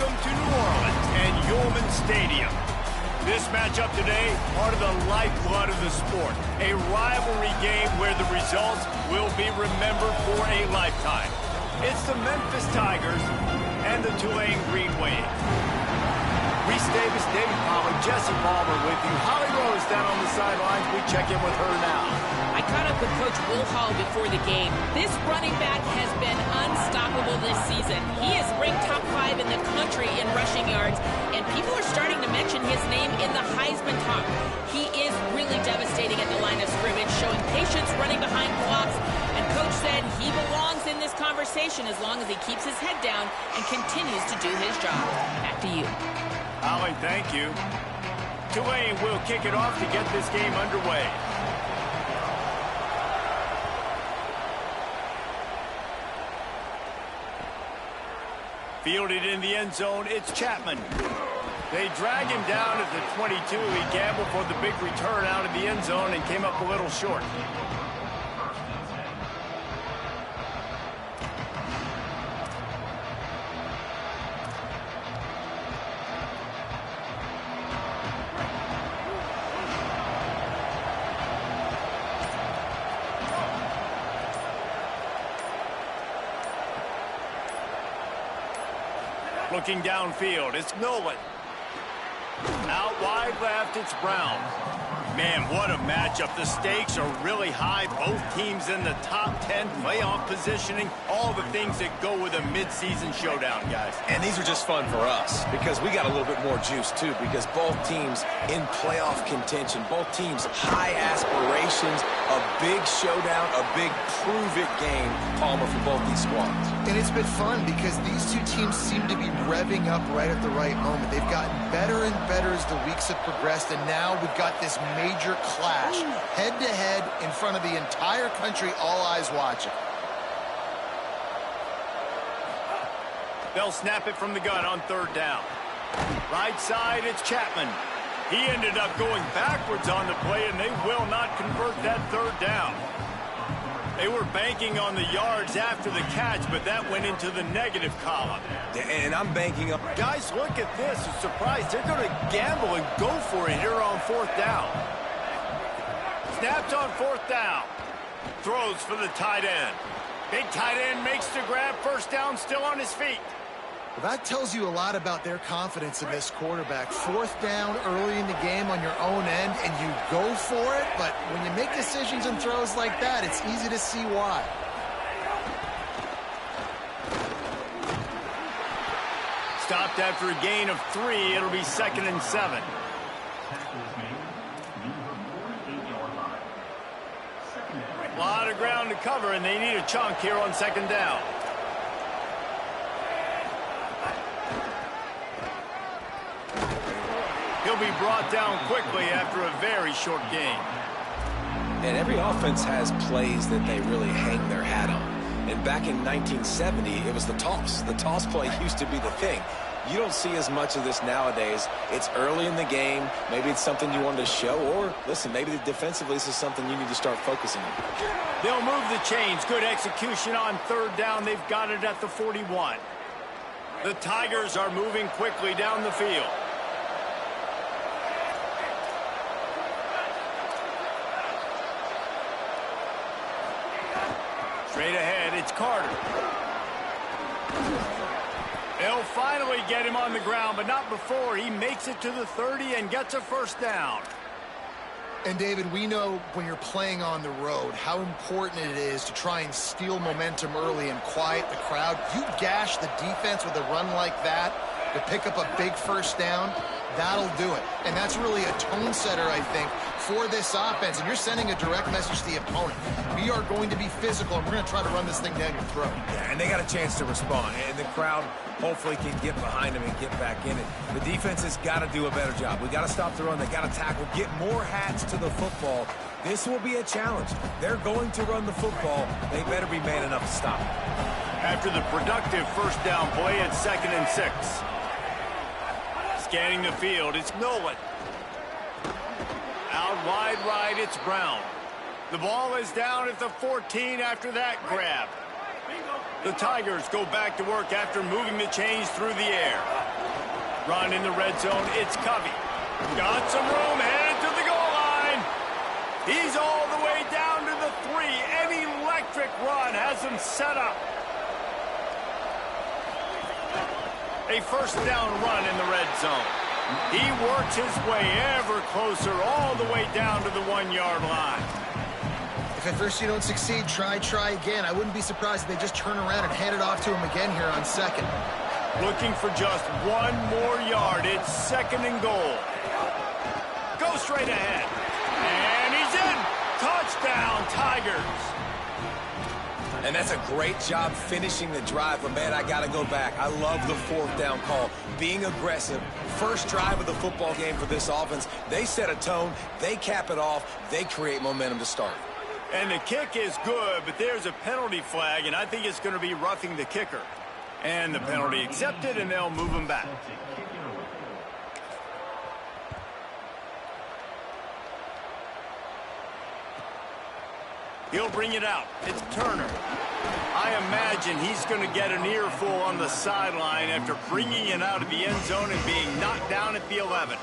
Welcome to New Orleans and Yulman Stadium. This matchup today, part of the lifeblood of the sport. A rivalry game where the results will be remembered for a lifetime. It's the Memphis Tigers and the Tulane Green Wave. Reese Davis, David Palmer, Jesse Palmer with you. Holly Rose down on the sidelines. We check in with her now. I caught up with Coach Will Hall before the game. This running back has been unstoppable this season. He is ranked top 5 in the country in rushing yards, and people are starting to mention his name in the Heisman talk. He is really devastating at the line of scrimmage, showing patience running behind blocks, and Coach said he belongs in this conversation as long as he keeps his head down and continues to do his job. Back to you. Holly, thank you. Tulane will kick it off to get this game underway. Fielded in the end zone, it's Chapman. They drag him down at the 22. He gambled for the big return out of the end zone and came up a little short. Looking downfield, it's Nolan. Out wide left, it's Brown. Man, what a matchup. The stakes are really high. Both teams in the top 10, playoff positioning, all the things that go with a midseason showdown, guys. And these are just fun for us because we got a little bit more juice, too, because both teams in playoff contention, both teams high aspirations, a big showdown, a big prove-it game, Palmer, for both these squads. And it's been fun because these two teams seem to be revving up right at the right moment. They've gotten better and better as the weeks have progressed, and now we've got this major clash, head-to-head in front of the entire country, all eyes watching. They'll snap it from the gun on third down. Right side, it's Chapman. He ended up going backwards on the play, and they will not convert that third down. They were banking on the yards after the catch, but that went into the negative column. And I'm banking up. Guys, look at this. I'm surprised they're going to gamble and go for it here on fourth down. Snapped on fourth down. Throws for the tight end. Big tight end makes the grab. First down, still on his feet. Well, that tells you a lot about their confidence in this quarterback. Fourth down early in the game on your own end, and you go for it, but when you make decisions and throws like that, it's easy to see why. Stopped after a gain of 3. It'll be 2nd and 7. A lot of ground to cover, and they need a chunk here on 2nd down. He'll be brought down quickly after a very short game. And every offense has plays that they really hang their hat on. And back in 1970, it was the toss. The toss play used to be the thing. You don't see as much of this nowadays. It's early in the game. Maybe it's something you wanted to show. Or, listen, maybe defensively this is something you need to start focusing on. They'll move the chains. Good execution on third down. They've got it at the 41. The Tigers are moving quickly down the field. Straight ahead, it's Carter. They'll finally get him on the ground, but not before he makes it to the 30 and gets a first down. And, David, we know when you're playing on the road how important it is to try and steal momentum early and quiet the crowd. You gash the defense with a run like that to pick up a big first down, that'll do it. And that's really a tone setter, I think, for this offense. And you're sending a direct message to the opponent. We are going to be physical, and we're going to try to run this thing down your throat. Yeah, and they got a chance to respond. And the crowd hopefully can get behind them and get back in it. The defense has got to do a better job. We got to stop the run. They got to tackle, get more hats to the football. This will be a challenge. They're going to run the football. They better be man enough to stop it. After the productive first down play, it's 2nd and 6. Scanning the field, it's Nolan. Out wide right, it's Brown. The ball is down at the 14 after that grab. The Tigers go back to work after moving the chains through the air. Run in the red zone. It's Covey. Got some room, headed to the goal line. He's all the way down to the 3. An electric run has him set up. A first down run in the red zone. He works his way ever closer all the way down to the 1-yard line. If at first you don't succeed, try again. I wouldn't be surprised if they just turn around and hand it off to him again here on second. Looking for just 1 more yard. It's second and goal. Go straight ahead. And he's in. Touchdown, Tigers. And that's a great job finishing the drive. But, man, I got to go back. I love the 4th down call. Being aggressive. First drive of the football game for this offense. They set a tone. They cap it off. They create momentum to start. And the kick is good, but there's a penalty flag, and I think it's going to be roughing the kicker. And the penalty accepted, and they'll move him back. He'll bring it out. It's Turner. I imagine he's going to get an earful on the sideline after bringing it out of the end zone and being knocked down at the 11.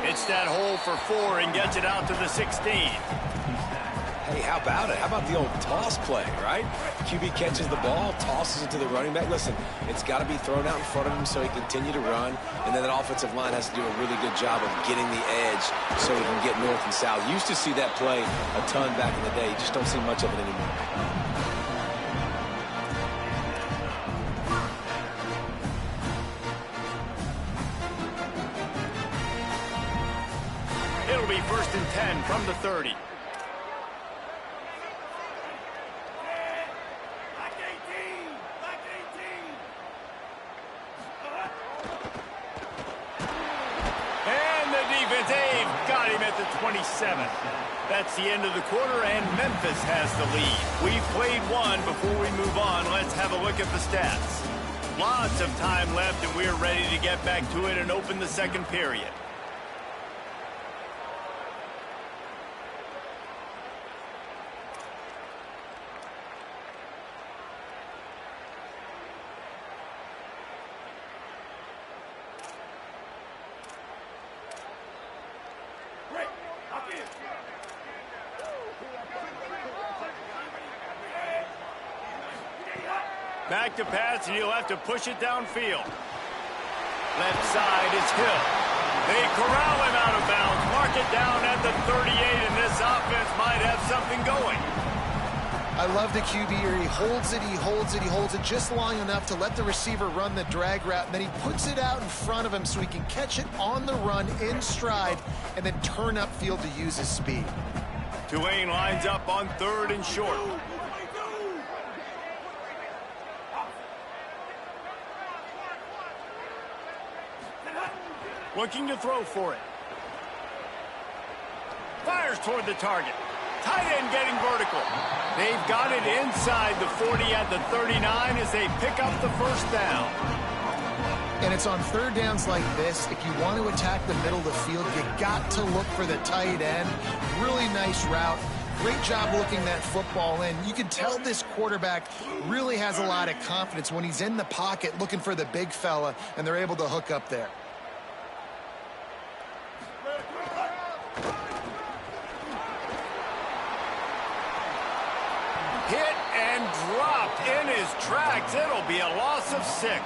It's that hole for 4 and gets it out to the 16. Hey, how about it? How about the old toss play, right? QB catches the ball, tosses it to the running back. Listen, it's got to be thrown out in front of him so he can continue to run. And then that offensive line has to do a really good job of getting the edge so he can get north and south. Used to see that play a ton back in the day. You just don't see much of it anymore. It'll be 1st and 10 from the 30. They've got him at the 27. That's the end of the quarter, and Memphis has the lead. We've played one. Before we move on, let's have a look at the stats. Lots of time left, and we're ready to get back to it and open the second period. Back to pass, and he'll have to push it downfield. Left side is Hill. They corral him out of bounds, mark it down at the 38, and this offense might have something going. I love the QB here. He holds it just long enough to let the receiver run the drag route, and then he puts it out in front of him so he can catch it on the run in stride and then turn upfield to use his speed. Tulane lines up on 3rd and short. Looking to throw for it. Fires toward the target. Tight end getting vertical. They've got it inside the 40 at the 39 as they pick up the first down. And it's on 3rd downs like this. If you want to attack the middle of the field, you got to look for the tight end. Really nice route. Great job looking that football in. You can tell this quarterback really has a lot of confidence when he's in the pocket looking for the big fella, and they're able to hook up there. Hit and dropped in his tracks. It'll be a loss of 6.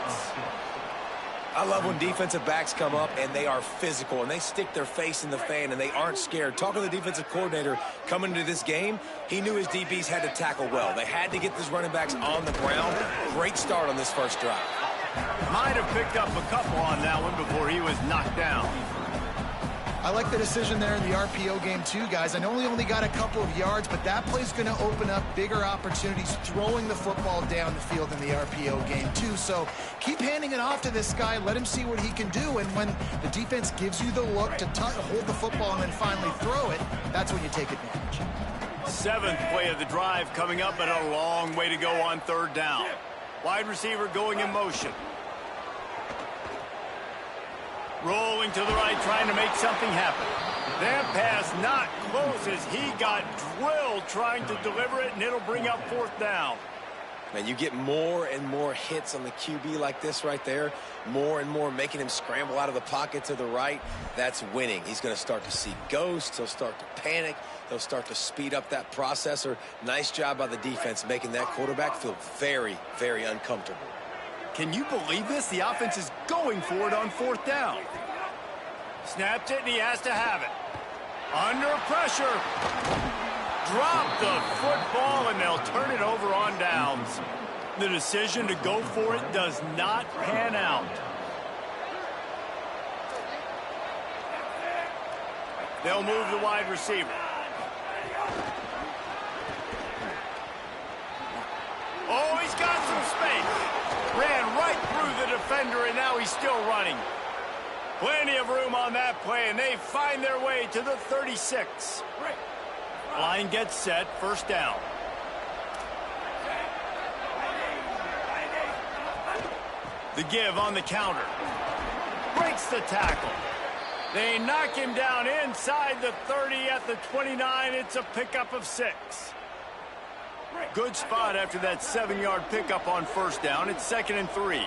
I love when defensive backs come up and they are physical and they stick their face in the fan and they aren't scared. Talking to the defensive coordinator coming into this game, he knew his DBs had to tackle well. They had to get these running backs on the ground. Great start on this first drive. Might have picked up a couple on that one before he was knocked down. I like the decision there in the RPO game too, guys. I know he only got a couple of yards, but that play's going to open up bigger opportunities throwing the football down the field in the RPO game too. So keep handing it off to this guy. Let him see what he can do. And when the defense gives you the look to hold the football and then finally throw it, that's when you take advantage. 7th play of the drive coming up, but a long way to go on 3rd down. Wide receiver going in motion. Rolling to the right, trying to make something happen. That pass not close as he got drilled trying to deliver it, and it'll bring up 4th down. Now, you get more and more hits on the QB like this right there, more and more making him scramble out of the pocket to the right. That's winning. He's going to start to see ghosts. He'll start to panic. He'll start to speed up that processor. Nice job by the defense making that quarterback feel very, very uncomfortable. Can you believe this? The offense is going for it on 4th down. Snapped it, and he has to have it. Under pressure. Drop the football, and they'll turn it over on downs. The decision to go for it does not pan out. They'll move the wide receiver. Oh, he's got some space. Ran right through the defender, and now he's still running. Plenty of room on that play, and they find their way to the 36. Line gets set, 1st down. The give on the counter. Breaks the tackle. They knock him down inside the 30 at the 29. It's a pickup of 6. Good spot after that 7-yard pickup on 1st down. It's 2nd and 3.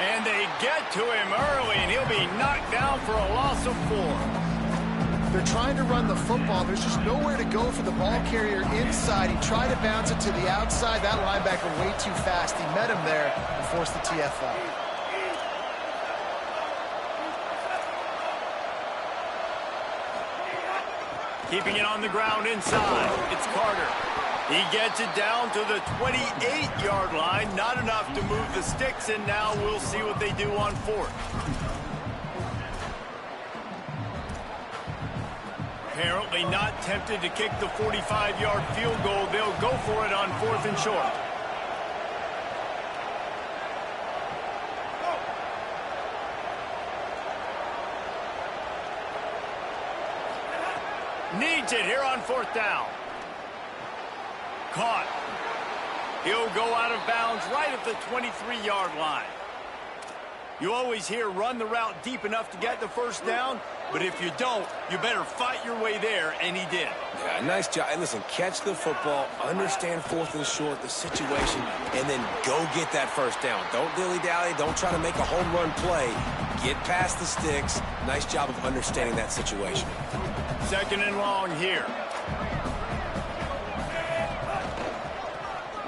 And they get to him early, and he'll be knocked down for a loss of 4. They're trying to run the football. There's just nowhere to go for the ball carrier inside. He tried to bounce it to the outside. That linebacker way too fast. He met him there and forced the TFL. Keeping it on the ground inside. It's Carter. He gets it down to the 28-yard line. Not enough to move the sticks, and now we'll see what they do on 4th. Apparently not tempted to kick the 45-yard field goal. They'll go for it on 4th and short. Needs it here on 4th down. Caught. He'll go out of bounds right at the 23-yard line. You always hear run the route deep enough to get the 1st down, but if you don't, you better fight your way there, and he did. Yeah, nice job. And listen, catch the football, understand 4th and short, the situation, and then go get that 1st down. Don't dilly-dally. Don't try to make a home run play. Get past the sticks. Nice job of understanding that situation. 2nd and long here.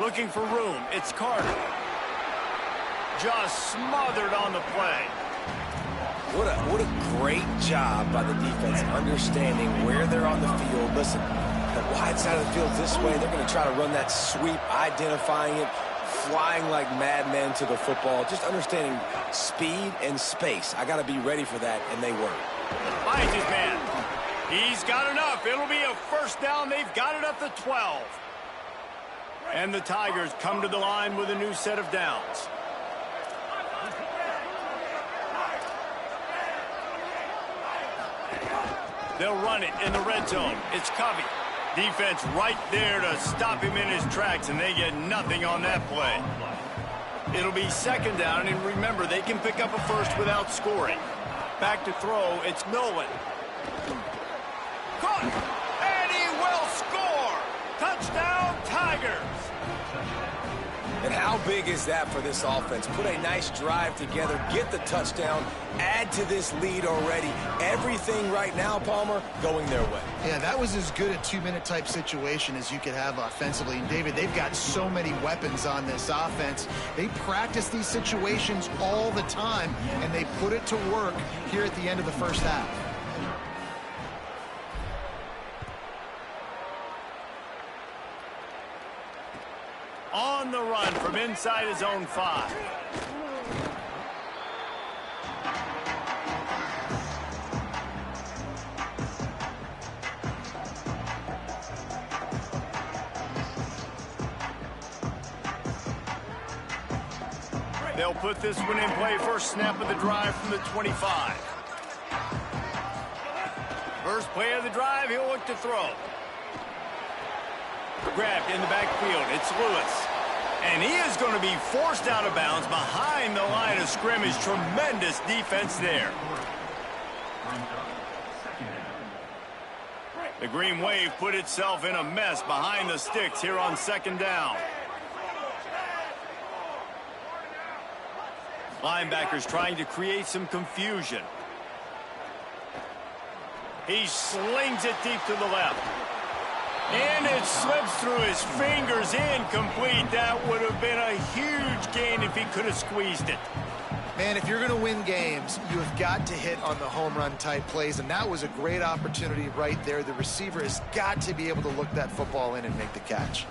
Looking for room. It's Carter. Just smothered on the play. What a great job by the defense understanding where they're on the field. Listen, the wide side of the field this way, they're going to try to run that sweep, identifying it, flying like madmen to the football, just understanding speed and space. I got to be ready for that, and they were. Finds his man. He's got enough. It'll be a 1st down. They've got it up to 12. And the Tigers come to the line with a new set of downs. They'll run it in the red zone. It's Covey. Defense right there to stop him in his tracks, and they get nothing on that play. It'll be 2nd down, and remember, they can pick up a 1st without scoring. Back to throw, it's Nolan. Caught, and he will score! Touchdown, Tigers! And how big is that for this offense? Put a nice drive together, get the touchdown, add to this lead already. Everything right now, Palmer, going their way. Yeah, that was as good a 2-minute type situation as you could have offensively. And, David, they've got so many weapons on this offense. They practice these situations all the time, and they put it to work here at the end of the 1st half. On the run from inside his own 5. They'll put this one in play. First snap of the drive from the 25. First play of the drive, he'll look to throw. Grabbed in the backfield. It's Lewis. And he is going to be forced out of bounds behind the line of scrimmage. Tremendous defense there. The Green Wave put itself in a mess behind the sticks here on second down. Linebackers trying to create some confusion. He slings it deep to the left. And it slips through his fingers, incomplete. That would have been a huge gain if he could have squeezed it. Man, if you're going to win games, you have got to hit on the home run type plays, and that was a great opportunity right there. The receiver has got to be able to look that football in and make the catch.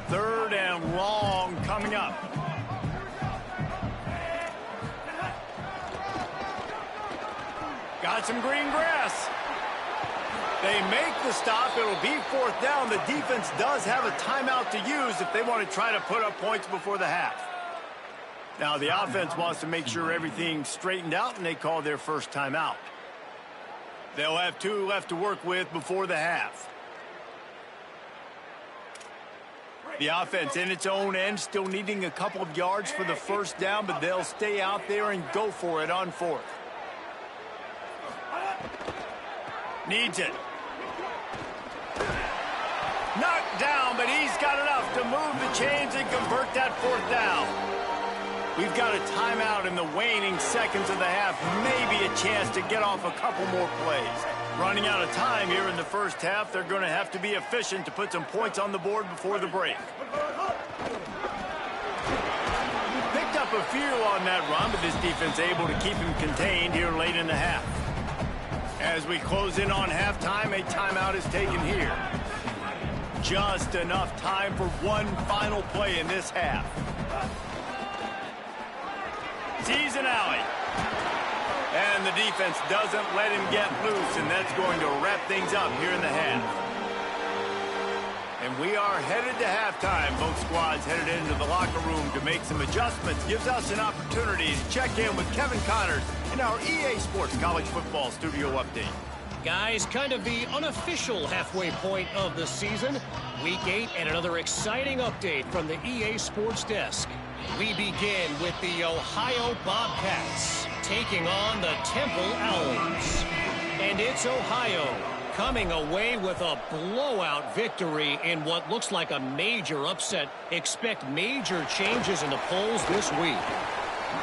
Third and long coming up. Got some green grass. They make the stop. It'll be fourth down. The defense does have a timeout to use if they want to try to put up points before the half. Now, the offense wants to make sure everything's straightened out, and they call their first timeout. They'll have 2 left to work with before the half. The offense in its own end, still needing a couple of yards for the first down, but they'll stay out there and go for it on fourth. Needs it. Knocked down, but he's got enough to move the chains and convert that fourth down. We've got a timeout in the waning seconds of the half. Maybe a chance to get off a couple more plays. Running out of time here in the first half. They're going to have to be efficient to put some points on the board before the break. Picked up a few on that run, but this defense able to keep him contained here late in the half. As we close in on halftime, a timeout is taken here. Just enough time for one final play in this half. Sees an alley. And the defense doesn't let him get loose, and that's going to wrap things up here in the half. And we are headed to halftime. Both squads headed into the locker room to make some adjustments. Gives us an opportunity to check in with Kevin Connors in our EA Sports College Football Studio Update. Guys, kind of the unofficial halfway point of the season. Week 8 and another exciting update from the EA Sports Desk. We begin with the Ohio Bobcats taking on the Temple Owls. And it's Ohio coming away with a blowout victory in what looks like a major upset. Expect major changes in the polls this week.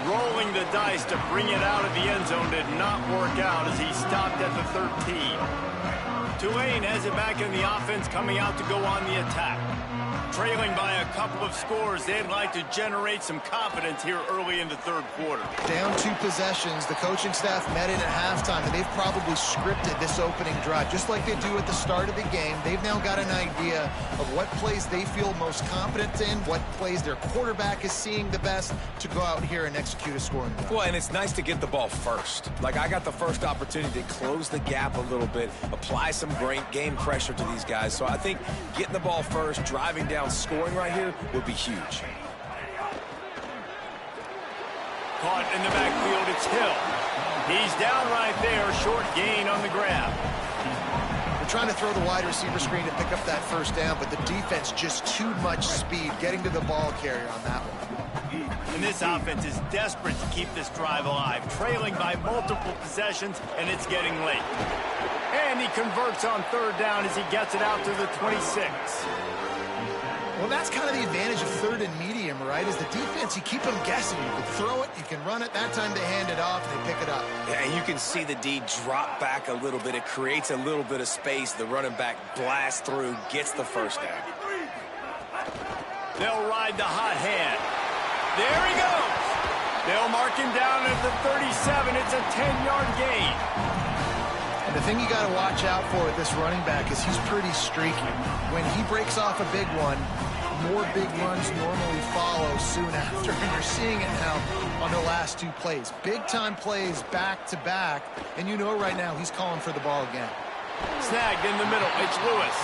Rolling the dice to bring it out of the end zone did not work out as he stopped at the 13. Tulane has it back in the offense, coming out to go on the attack. Trailing by a couple of scores, they'd like to generate some confidence here early in the third quarter. Down 2 possessions, the coaching staff met in at halftime, and they've probably scripted this opening drive. Just like they do at the start of the game, they've now got an idea of what plays they feel most confident in, what plays their quarterback is seeing the best to go out here and execute a scoring drive. Well, and it's nice to get the ball first. Like, I got the first opportunity to close the gap a little bit, apply some great game pressure to these guys. So I think getting the ball first, driving down, scoring right here would be huge. Caught in the backfield, it's Hill. He's down right there, short gain on the grab. They're trying to throw the wide receiver screen to pick up that first down, but the defense just too much speed getting to the ball carrier on that one. And this offense is desperate to keep this drive alive, trailing by multiple possessions, and it's getting late. And he converts on third down as he gets it out to the 26. Well, that's kind of the advantage of third and medium, right? Is the defense, you keep them guessing. You can throw it, you can run it. That time they hand it off, they pick it up. Yeah, and you can see the D drop back a little bit. It creates a little bit of space. The running back blasts through, gets the first down. They'll ride the hot hand. There he goes. They'll mark him down at the 37. It's a 10-yard gain. And the thing you got to watch out for with this running back is he's pretty streaky. When he breaks off a big one, more big runs normally follow soon after, and you're seeing it now on the last 2 plays. Big-time plays back-to-back, and you know right now he's calling for the ball again. Snagged in the middle. It's Lewis.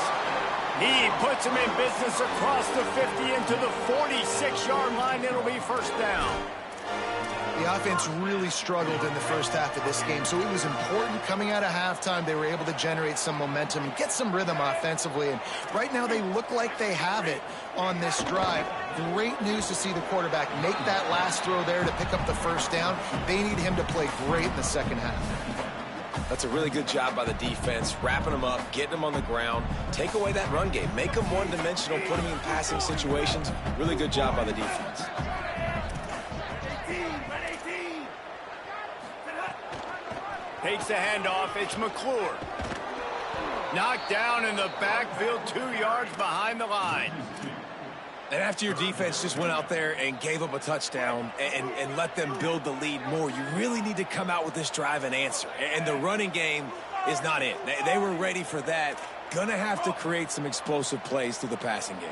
He puts him in business across the 50 into the 46-yard line. It'll be first down. The offense really struggled in the first half of this game, so it was important coming out of halftime. They were able to generate some momentum and get some rhythm offensively, and right now they look like they have it on this drive. Great news to see the quarterback make that last throw there to pick up the first down. They need him to play great in the second half. That's a really good job by the defense, wrapping them up, getting them on the ground, take away that run game, make them one-dimensional, put them in passing situations. Really good job by the defense. Takes the handoff. It's McClure. Knocked down in the backfield, 2 yards behind the line. And after your defense just went out there and gave up a touchdown and let them build the lead more, you really need to come out with this drive and answer. And the running game is not it. They were ready for that. Gonna have to create some explosive plays through the passing game.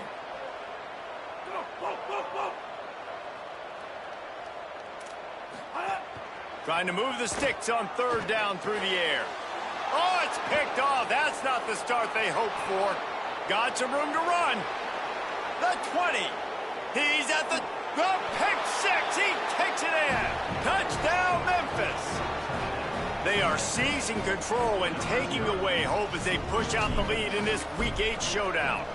Trying to move the sticks on third down through the air. Oh, it's picked off. That's not the start they hoped for. Got some room to run. The 20. He's at the pick six. He kicks it in. Touchdown, Memphis. They are seizing control and taking away hope as they push out the lead in this Week 8 showdown.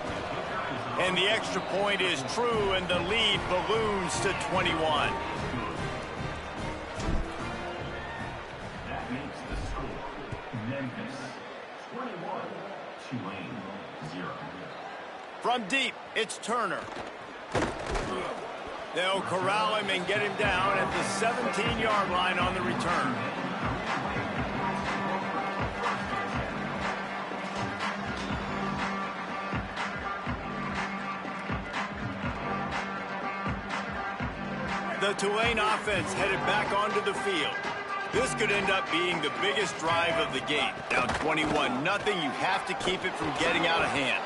And the extra point is true, and the lead balloons to 21. That makes the score Memphis 21, Tulane 0. From deep, it's Turner. They'll corral him and get him down at the 17-yard line on the return. The Tulane offense headed back onto the field. This could end up being the biggest drive of the game. Down 21-0, you have to keep it from getting out of hand.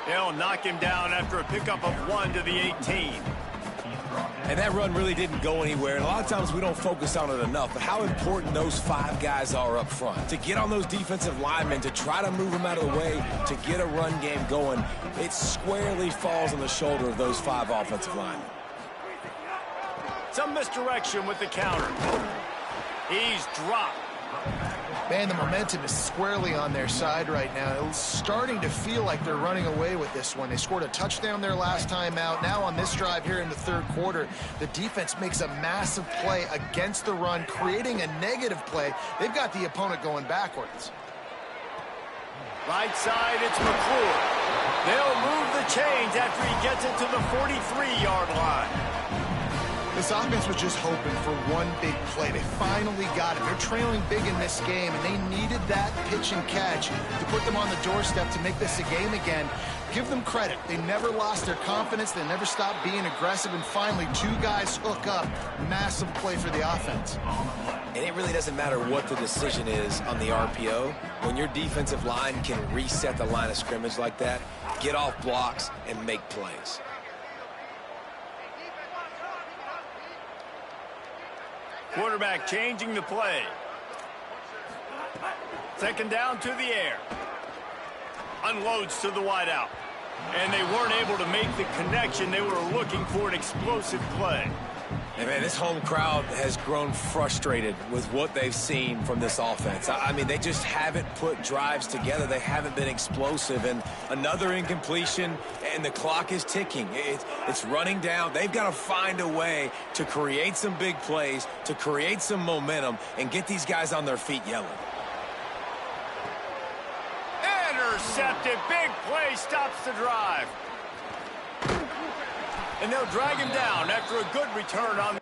They'll knock him down after a pickup of 1 to the 18. And that run really didn't go anywhere. And a lot of times we don't focus on it enough, but how important those 5 guys are up front. To get on those defensive linemen, to try to move them out of the way, to get a run game going, it squarely falls on the shoulder of those 5 offensive linemen. Some misdirection with the counter. He's dropped. Man, the momentum is squarely on their side right now. It's starting to feel like they're running away with this one. They scored a touchdown their last time out. Now on this drive here in the third quarter, the defense makes a massive play against the run, creating a negative play. They've got the opponent going backwards. Right side, it's McClure. They'll move the chains after he gets it to the 43-yard line. This offense was just hoping for one big play. They finally got it. They're trailing big in this game, and they needed that pitch and catch to put them on the doorstep to make this a game again. Give them credit. They never lost their confidence. They never stopped being aggressive, and finally 2 guys hook up. Massive play for the offense. And it really doesn't matter what the decision is on the RPO. When your defensive line can reset the line of scrimmage like that, get off blocks, and make plays. Quarterback changing the play. Second down to the air. Unloads to the wideout. And they weren't able to make the connection. They were looking for an explosive play. And man, this home crowd has grown frustrated with what they've seen from this offense. I mean, they just haven't put drives together. They haven't been explosive. And another incompletion, and the clock is ticking. It's running down. They've got to find a way to create some big plays, to create some momentum, and get these guys on their feet yelling. Intercepted. Big play stops the drive. And they'll drag him down after a good return on